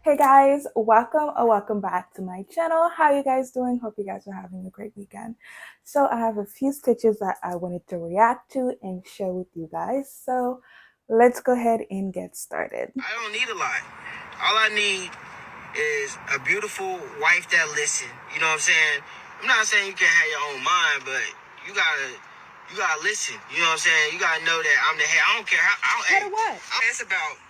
Hey guys, welcome or welcome back to my channel. How you guys doing? Hope you guys are having a great weekend. So I have a few stitches that I wanted to react to and share with you guys. So let's go ahead and get started. I don't need a lot. All I need is a beautiful wife that listen. You know what I'm saying? I'm not saying you can't have your own mind, but you gotta listen. You know what I'm saying? You gotta know that I'm the head. I don't care how. Head of what? It's about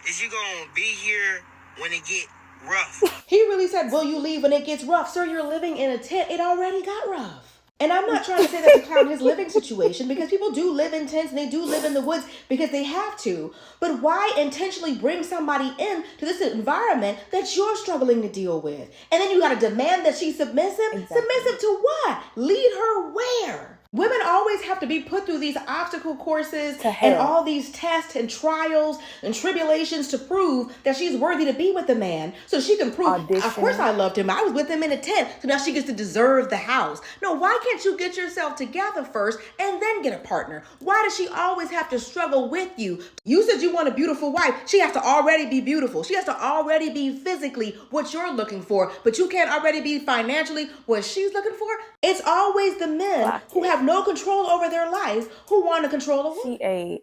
is you gonna be here when it get rough. He really said, will you leave when it gets rough? Sir, you're living in a tent. It already got rough. And I'm not trying to say that to clown his living situation, because people do live in tents and they do live in the woods because they have to. But why intentionally bring somebody in to this environment that you're struggling to deal with? And then you got to demand that she's submissive? Exactly. Submissive to what? Lead her where? Women always have to be put through these obstacle courses and all these tests and trials and tribulations to prove that she's worthy to be with the man, so she can prove, of course I loved him. I was with him in a tent, so now she gets to deserve the house. No, why can't you get yourself together first and then get a partner? Why does she always have to struggle with you? You said you want a beautiful wife. She has to already be beautiful. She has to already be physically what you're looking for, but you can't already be financially what she's looking for. It's always the men who have no control over their life who want to control a woman.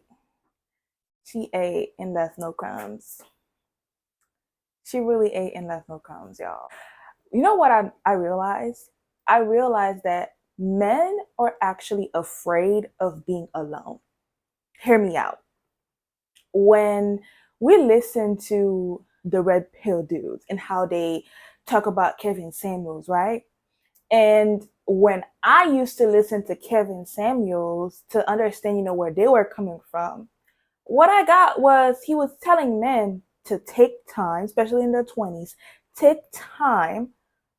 She ate and left no crumbs. She really ate and left no crumbs, y'all. You know what I realized? I realized that men are actually afraid of being alone. Hear me out. When we listen to the Red Pill dudes and how they talk about Kevin Samuels, right? And when I used to listen to Kevin Samuels to understand, where they were coming from, what I got was he was telling men to take time, especially in their 20s, take time,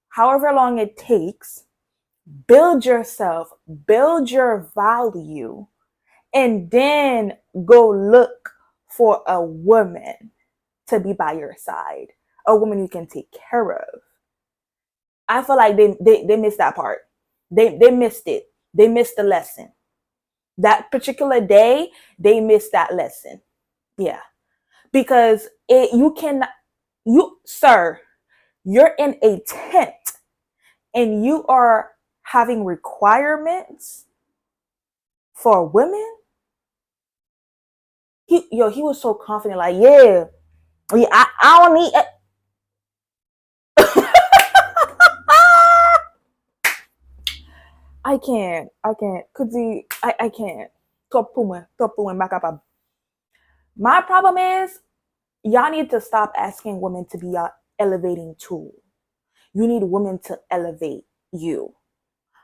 however long it takes, build yourself, build your value, and then go look for a woman to be by your side, a woman you can take care of. I feel like they missed that part. They missed it. They missed the lesson. That particular day, they missed that lesson. Yeah. Because sir, you're in a tent and you are having requirements for women. He was so confident, like, yeah, I don't need it. I can't. Kuzi, I can't. My problem is, y'all need to stop asking women to be your elevating tool. You need women to elevate you.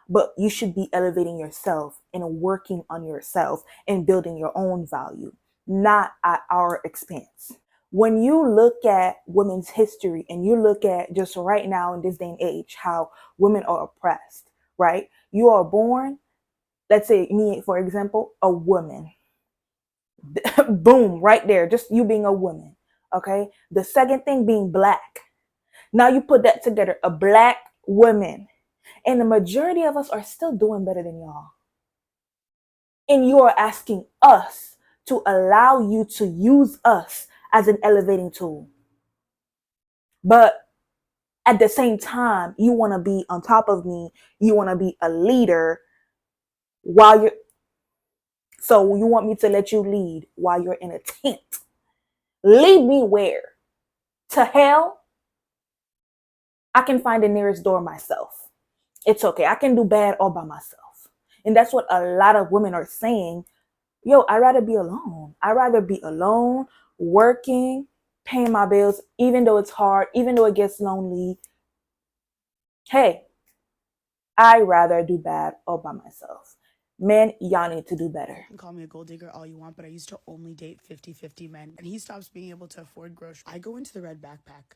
But you should be elevating yourself and working on yourself and building your own value, not at our expense. When you look at women's history and you look at just right now in this day and age, how women are oppressed, right? You are born, let's say me, for example, a woman. Boom, right there, just you being a woman. Okay. The second thing being black. Now you put that together, a black woman. And the majority of us are still doing better than y'all. And you are asking us to allow you to use us as an elevating tool. But at the same time, you want to be on top of me. You want to be a leader while you're. So you want me to let you lead while you're in a tent. Lead me where? To hell? I can find the nearest door myself. It's okay. I can do bad all by myself. And that's what a lot of women are saying. Yo, I'd rather be alone. I'd rather be alone, working, paying my bills, even though it's hard, even though it gets lonely. Hey, I'd rather do bad all by myself. Men, y'all need to do better. You can call me a gold digger all you want, but I used to only date 50-50 men. And he stops being able to afford groceries. I go into the red backpack,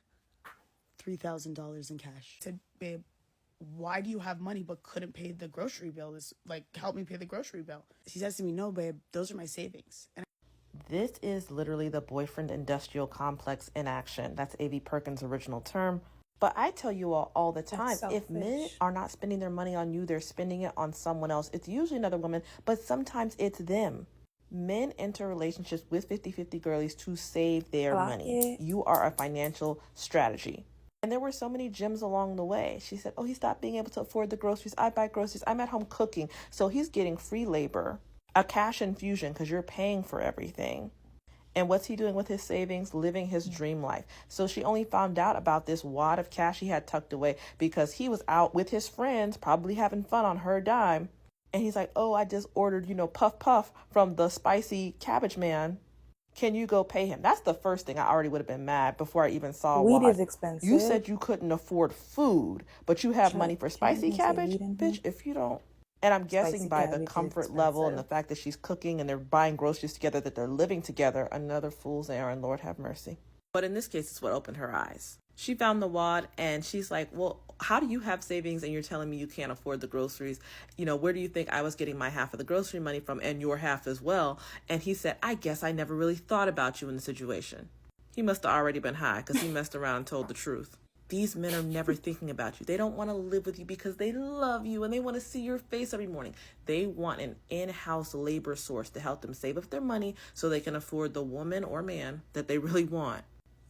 $3,000 in cash. I said, babe, why do you have money but couldn't pay the grocery bill? Help me pay the grocery bill. She says to me, no, babe, those are my savings. And this is literally the boyfriend industrial complex in action. That's A.V. Perkins' original term. But I tell you all the time, if men are not spending their money on you, they're spending it on someone else. It's usually another woman, but sometimes it's them. Men enter relationships with 50-50 girlies to save their money. You are a financial strategy. And there were so many gems along the way. She said, oh, he stopped being able to afford the groceries. I buy groceries. I'm at home cooking. So he's getting free labor, a cash infusion because you're paying for everything. And what's he doing with his savings? Living his dream life. So she only found out about this wad of cash he had tucked away because he was out with his friends, probably having fun on her dime. And he's like, oh, I just ordered, puff puff from the spicy cabbage man. Can you go pay him? That's the first thing. I already would have been mad before I even saw weed why. is expensive. You said you couldn't afford food, but you have money for spicy cabbage? Bitch, if you don't. And I'm guessing by the comfort level and the fact that she's cooking and they're buying groceries together, that they're living together, another fool's errand, Lord have mercy. But in this case, it's what opened her eyes. She found the wad and she's like, well, how do you have savings and you're telling me you can't afford the groceries? Where do you think I was getting my half of the grocery money from and your half as well? And he said, I guess I never really thought about you in the situation. He must have already been high because he messed around and told the truth. These men are never thinking about you. They don't want to live with you because they love you and they want to see your face every morning. They want an in-house labor source to help them save up their money so they can afford the woman or man that they really want.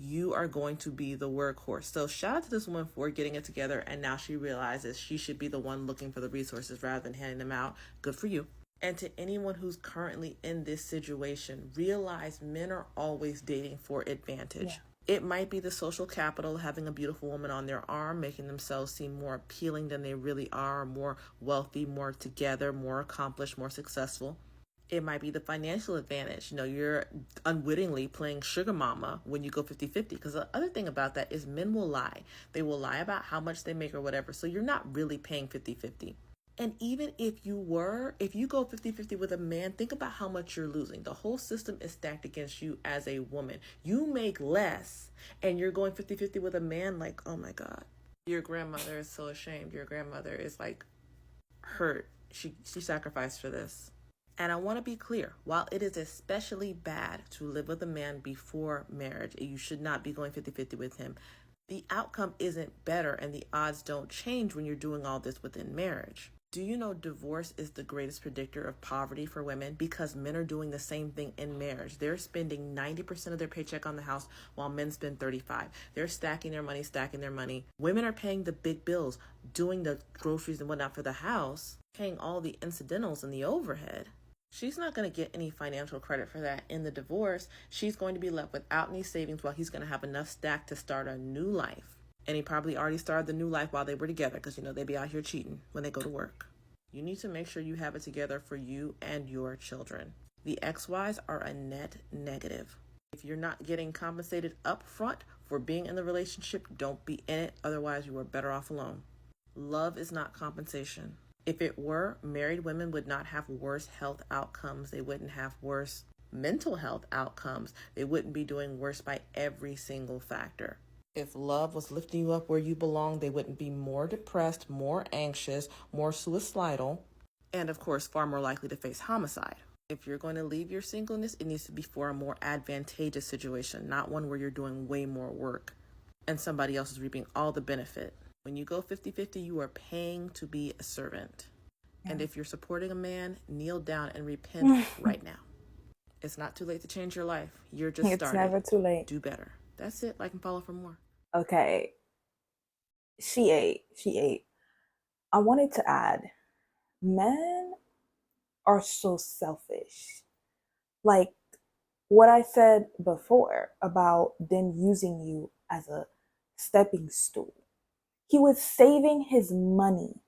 You are going to be the workhorse. So shout out to this woman for getting it together, and now she realizes she should be the one looking for the resources rather than handing them out. Good for you. And to anyone who's currently in this situation, realize men are always dating for advantage. Yeah. It might be the social capital, having a beautiful woman on their arm, making themselves seem more appealing than they really are, more wealthy, more together, more accomplished, more successful. It might be the financial advantage. You're unwittingly playing sugar mama when you go 50-50. Because the other thing about that is men will lie. They will lie about how much they make or whatever. So you're not really paying 50-50. And even if you go 50-50 with a man, think about how much you're losing. The whole system is stacked against you as a woman. You make less and you're going 50-50 with a man, like, oh my God. Your grandmother is so ashamed. Your grandmother is like hurt. She sacrificed for this. And I want to be clear, while it is especially bad to live with a man before marriage, you should not be going 50-50 with him. The outcome isn't better and the odds don't change when you're doing all this within marriage. Do you know divorce is the greatest predictor of poverty for women? Because men are doing the same thing in marriage. They're spending 90% of their paycheck on the house while men spend 35%. They're stacking their money. Women are paying the big bills, doing the groceries and whatnot for the house, paying all the incidentals and the overhead. She's not going to get any financial credit for that in the divorce. She's going to be left without any savings while he's going to have enough stacked to start a new life. And he probably already started the new life while they were together because, they be out here cheating when they go to work. You need to make sure you have it together for you and your children. The XYs are a net negative. If you're not getting compensated up front for being in the relationship, don't be in it. Otherwise, you are better off alone. Love is not compensation. If it were, married women would not have worse health outcomes. They wouldn't have worse mental health outcomes. They wouldn't be doing worse by every single factor. If love was lifting you up where you belong, they wouldn't be more depressed, more anxious, more suicidal, and of course, far more likely to face homicide. If you're going to leave your singleness, it needs to be for a more advantageous situation, not one where you're doing way more work and somebody else is reaping all the benefit. When you go 50-50, you are paying to be a servant. Yeah. And if you're supporting a man, kneel down and repent right now. It's not too late to change your life. You're just starting. It's never too late. Do better. That's it. Like and follow for more. Okay. She ate. I wanted to add, men are so selfish. Like what I said before about them using you as a stepping stool. He was saving his money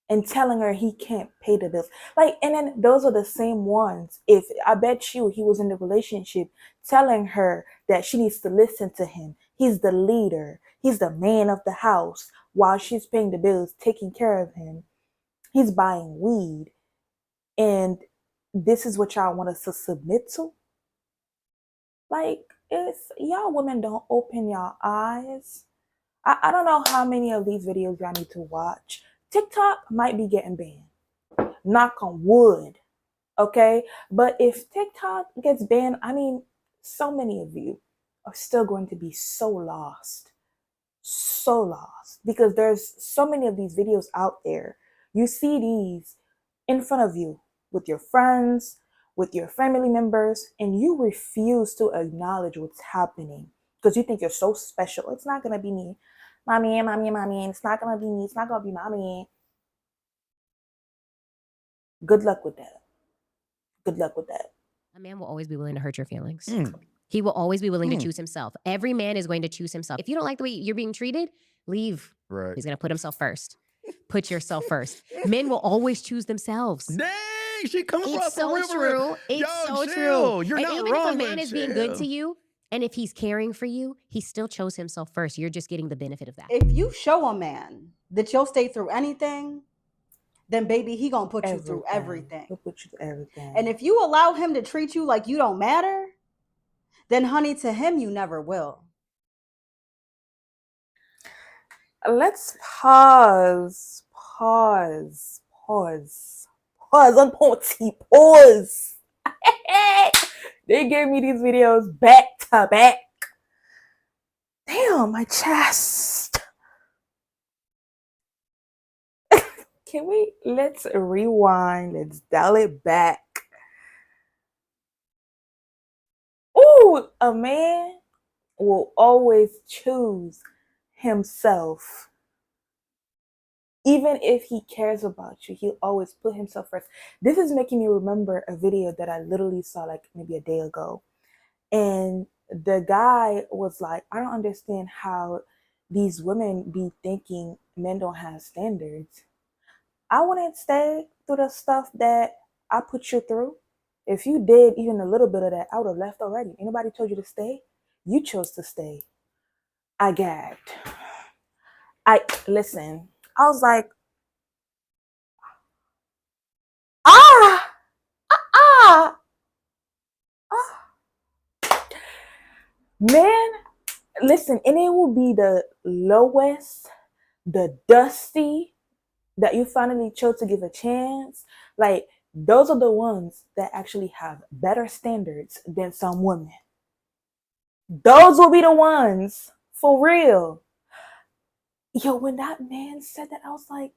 and telling her he can't pay the bills. And then those are the same ones. If I bet you he was in the relationship telling her that she needs to listen to him. He's the leader. He's the man of the house while she's paying the bills, taking care of him. He's buying weed. And this is what y'all want us to submit to? It's y'all women don't open y'all eyes. I don't know how many of these videos y'all need to watch. TikTok might be getting banned. Knock on wood. Okay? But if TikTok gets banned, so many of you are still going to be so lost. So lost. Because there's so many of these videos out there. You see these in front of you with your friends, with your family members, and you refuse to acknowledge what's happening because you think you're so special. It's not going to be me. Mommy, mommy, mommy. It's not going to be me. It's not going to be mommy. Good luck with that. Good luck with that. A man will always be willing to hurt your feelings. He will always be willing to choose himself. Every man is going to choose himself. If you don't like the way you're being treated, leave. Right. He's going to put himself first. Put yourself first. Men will always choose themselves. Dang, she coming for us. It's so true. It's so true. You're and not even wrong, if a man but is being good to you, and if he's caring for you, he still chose himself first. You're just getting the benefit of that. If you show a man that you'll stay through anything, then baby, he gonna put you through everything. He'll put you through everything. And if you allow him to treat you like you don't matter, then honey, to him you never will. Let's pause on Ponty. Pause. They gave me these videos back to back. Damn, my chest. Let's rewind. Let's dial it back. Ooh, a man will always choose himself. Even if he cares about you, he'll always put himself first. This is making me remember a video that I literally saw like maybe a day ago. And the guy was like, I don't understand how these women be thinking men don't have standards. I wouldn't stay through the stuff that I put you through. If you did even a little bit of that, I would have left already. Anybody told you to stay? You chose to stay. I gagged. Listen. I was like, man, listen, and it will be the lowest, the dusty that you finally chose to give a chance. Like, those are the ones that actually have better standards than some women. Those will be the ones, for real. Yo, when that man said that, I was like,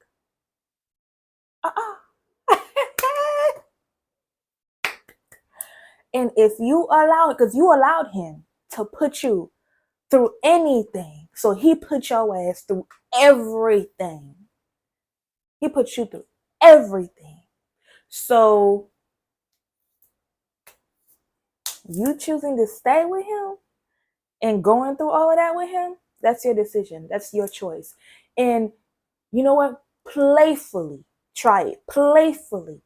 And if you allow it, because you allowed him to put you through anything, so he put your ass through everything. He put you through everything. So you choosing to stay with him and going through all of that with him, that's your decision. That's your choice. And you know what? Playfully try it. Playfully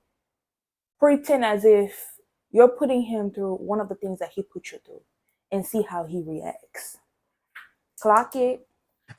pretend as if you're putting him through one of the things that he put you through and see how he reacts. Clock it.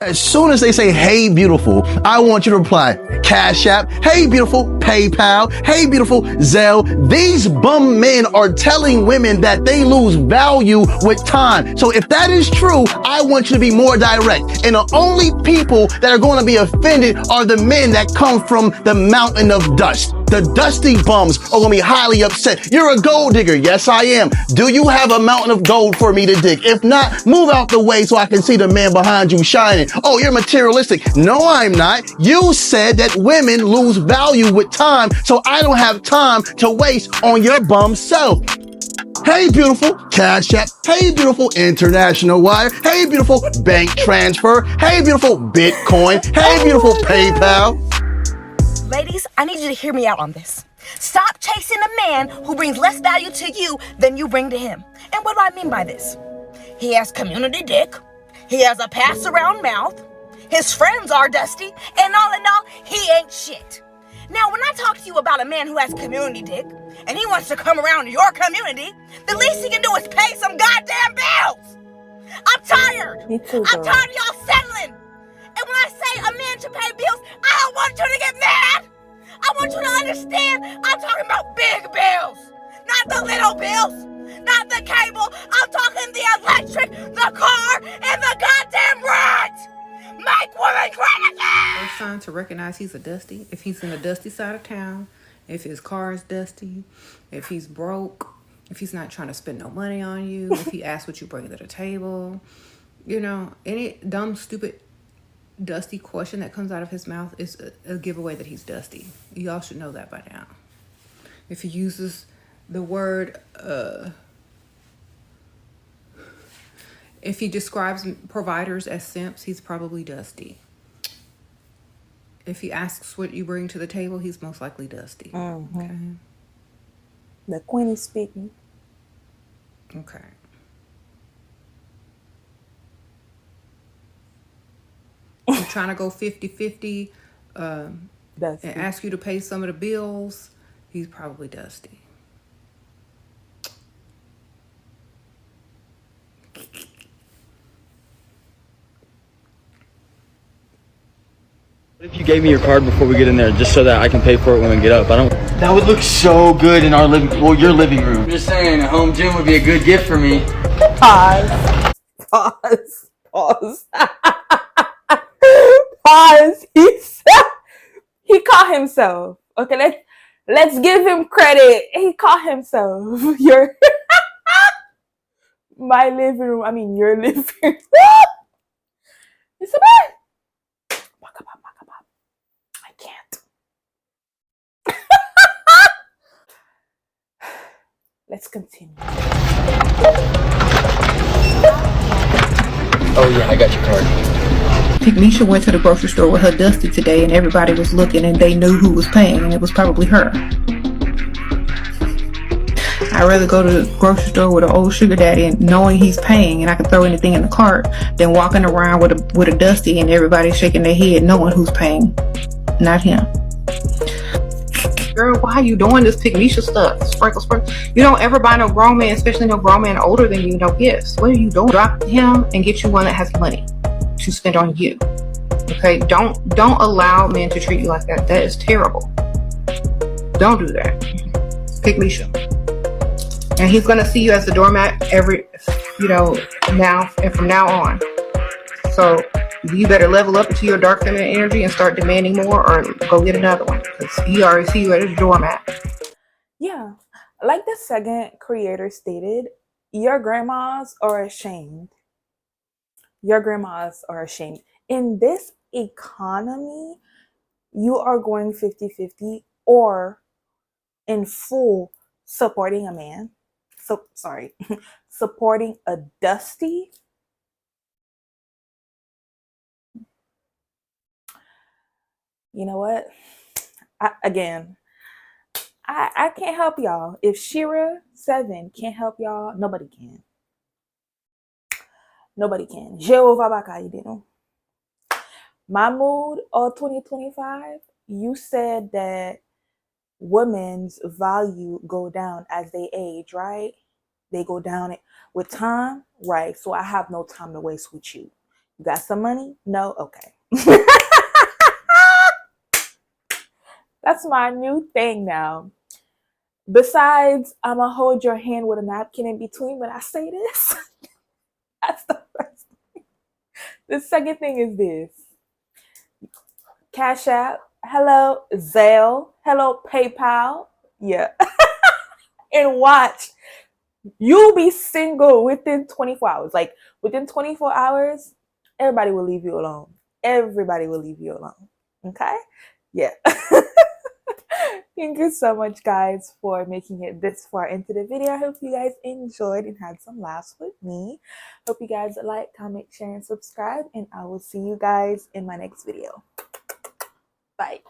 As soon as they say, hey, beautiful, I want you to reply, Cash App, hey, beautiful, PayPal, hey, beautiful, Zelle. These bum men are telling women that they lose value with time. So if that is true, I want you to be more direct. And the only people that are going to be offended are the men that come from the mountain of dust. The dusty bums are going to be highly upset. You're a gold digger. Yes, I am. Do you have a mountain of gold for me to dig? If not, move out the way so I can see the man behind you shining. Oh, you're materialistic. No, I'm not. You said that women lose value with time, so I don't have time to waste on your bum self. Hey, beautiful, Cash App. Hey, beautiful, international wire. Hey, beautiful, bank transfer. Hey, beautiful, Bitcoin. Hey, beautiful, PayPal. Ladies, I need you to hear me out on this. Stop chasing a man who brings less value to you than you bring to him. And what do I mean by this? He has community dick. He has a pass-around mouth. His friends are dusty. And all in all, he ain't shit. Now, when I talk to you about a man who has community dick, and he wants to come around your community, the least he can do is pay some goddamn bills. I'm tired. Me too, I'm tired of y'all settling. And when I say a man should pay bills, I don't want you to get mad. I want you to understand I'm talking about big bills, not the little bills, not the cable. I'm talking the electric, the car, and the goddamn rent. Make women great again. First sign to recognize he's a dusty, if he's in the dusty side of town, if his car is dusty, if he's broke, if he's not trying to spend no money on you, if he asks what you bring to the table, you know, any dumb, stupid, dusty question that comes out of his mouth is a giveaway that he's dusty. You all should know that by now. If he uses The word, if he describes providers as simps, he's probably dusty. If he asks what you bring to the table, he's most likely dusty. Okay. The queen is speaking. Okay. You're trying to go 50-50 and ask you to pay some of the bills, he's probably dusty. What if you gave me your card before we get in there, just so that I can pay for it when we get up? That would look so good in our your living room. I'm just saying, a home gym would be a good gift for me. Pause. Pause. Pause. Pause. He caught himself. Okay, let's give him credit. He caught himself. Your my living room. I mean your living room. It's a bad. I can't. Let's continue. Oh yeah, I got your card. Misha went to the grocery store with her Dusty today, and everybody was looking, and they knew who was paying, and it was probably her. I'd rather go to the grocery store with an old sugar daddy and knowing he's paying and I can throw anything in the cart than walking around with a Dusty and everybody shaking their head knowing who's paying, not him. Girl, why are you doing this Misha stuff? Sprinkle. You don't ever buy no grown man, especially no grown man older than you, no gifts. What are you doing? Drop him and get you one that has money to spend on you. Okay, don't allow men to treat you like that. That is terrible. Don't do that. Misha. And he's gonna see you as the doormat now and from now on. So you better level up into your dark feminine energy and start demanding more, or go get another one, because he already see you as a doormat. Yeah, like the second creator stated, your grandmas are ashamed. Your grandmas are ashamed. In this economy, you are going 50-50 or in full supporting a man. Supporting a Dusty. You know what? I can't help y'all. If Shira 7 can't help y'all, nobody can. Nobody can. Jehovah Bakaidino. Mahmoud of 2025, you said that women's value go down as they age, right? They go down with time, right? So I have no time to waste with you. You got some money? No? Okay. That's my new thing now. Besides, I'm going to hold your hand with a napkin in between when I say this. That's the first thing. The second thing is this. Cash App. Hello, Zelle. Hello, PayPal. Yeah. And watch. You'll be single within 24 hours. Like, within 24 hours, everybody will leave you alone. Everybody will leave you alone. Okay? Yeah. Thank you so much, guys, for making it this far into the video. I hope you guys enjoyed and had some laughs with me. Hope you guys like, comment, share, and subscribe. And I will see you guys in my next video. Bye.